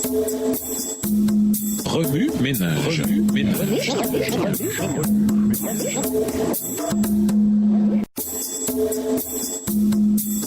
Remue ménage.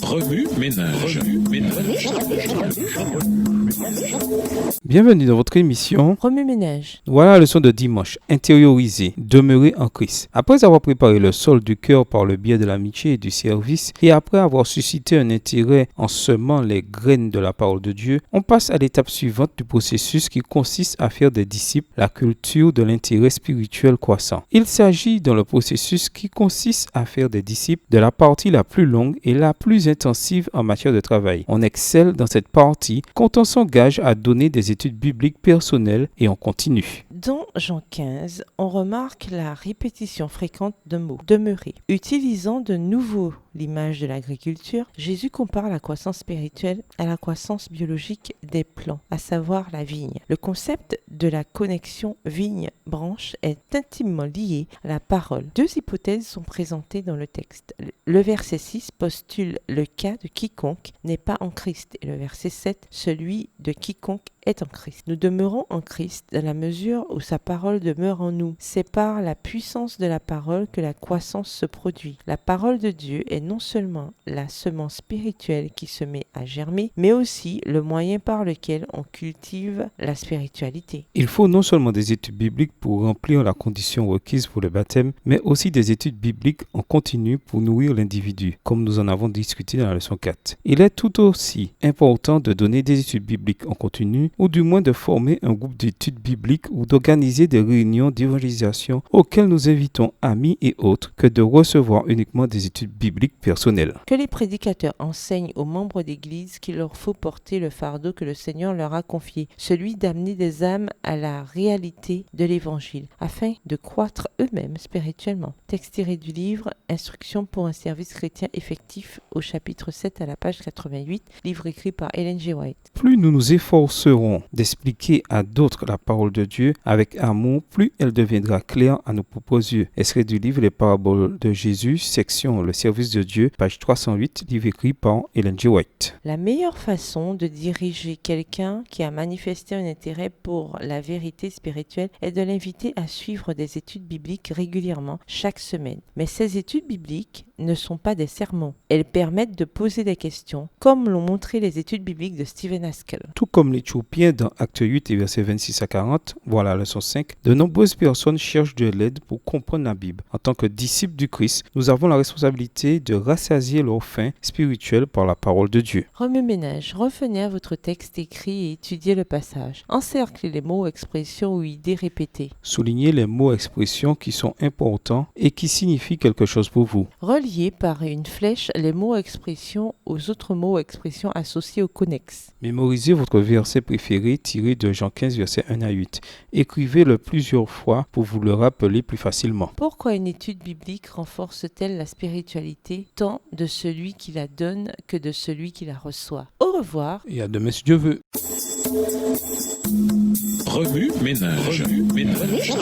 Remue ménage. Bienvenue dans votre émission Remue ménage. Voilà la leçon de dimanche, intérioriser, demeurer en Christ. Après avoir préparé le sol du cœur par le biais de l'amitié et du service, et après avoir suscité un intérêt en semant les graines de la parole de Dieu, on passe à l'étape suivante du processus qui consiste à faire des disciples la culture de l'intérêt spirituel croissant. Il s'agit dans le processus qui consiste à faire des disciples de la partie la plus longue et la plus intensive en matière de travail. On excelle dans cette partie quand on s'engage à donner des études bibliques personnelles et on continue. Dans Jean 15, on remarque la répétition fréquente de mots « demeurer ». Utilisant de nouveau l'image de l'agriculture, Jésus compare la croissance spirituelle à la croissance biologique des plants, à savoir la vigne. Le concept de la connexion vigne-branche est intimement lié à la parole. Deux hypothèses sont présentées dans le texte. Le verset 6 postule le cas de quiconque n'est pas en Christ et le verset 7 celui de quiconque est en Christ. Nous demeurons en Christ dans la mesure où sa parole demeure en nous. C'est par la puissance de la parole que la croissance se produit. La parole de Dieu est non seulement la semence spirituelle qui se met à germer, mais aussi le moyen par lequel on cultive la spiritualité. Il faut non seulement des études bibliques pour remplir la condition requise pour le baptême, mais aussi des études bibliques en continu pour nourrir l'individu, comme nous en avons discuté dans la leçon 4. Il est tout aussi important de donner des études bibliques en continu, ou du moins de former un groupe d'études bibliques ou d'organiser des réunions d'évangélisation auxquelles nous invitons amis et autres, que de recevoir uniquement des études bibliques personnelles. Que les prédicateurs enseignent aux membres d'Église qu'il leur faut porter le fardeau que le Seigneur leur a confié, celui d'amener des âmes à la réalité de l'Évangile, afin de croître eux-mêmes spirituellement. Texte tiré du livre « Instruction pour un service chrétien effectif » au chapitre 7 à la page 88, livre écrit par Ellen G. White. Plus nous nous efforcerons d'expliquer à d'autres la parole de Dieu avec amour, plus elle deviendra claire à nos propres yeux. Extrait du livre Les paraboles de Jésus, section Le service de Dieu, page 308, livre écrit par Ellen G. White. La meilleure façon de diriger quelqu'un qui a manifesté un intérêt pour la vérité spirituelle est de l'inviter à suivre des études bibliques régulièrement chaque semaine. Mais ces études bibliques ne sont pas des sermons. Elles permettent de poser des questions, comme l'ont montré les études bibliques de Stephen Haskell. Tout comme l'Éthiopien dans Acte 8 et versets 26 à 40, voilà la leçon 5, de nombreuses personnes cherchent de l'aide pour comprendre la Bible. En tant que disciples du Christ, nous avons la responsabilité de rassasier leur faim spirituelle par la parole de Dieu. Remue ménage, revenez à votre texte écrit et étudiez le passage. Encerclez les mots, expressions ou idées répétées. Soulignez les mots expressions qui sont importants et qui signifient quelque chose pour vous. Reliez par une flèche les mots expressions aux autres mots expressions associés au connexe. Mémorisez votre verset préféré tiré de Jean 15, versets 1 à 8. Écrivez-le plusieurs fois pour vous le rappeler plus facilement. Pourquoi une étude biblique renforce-t-elle la spiritualité tant de celui qui la donne que de celui qui la reçoit? Au revoir. Et à demain si Dieu veut. Remue ménage. Remue ménage.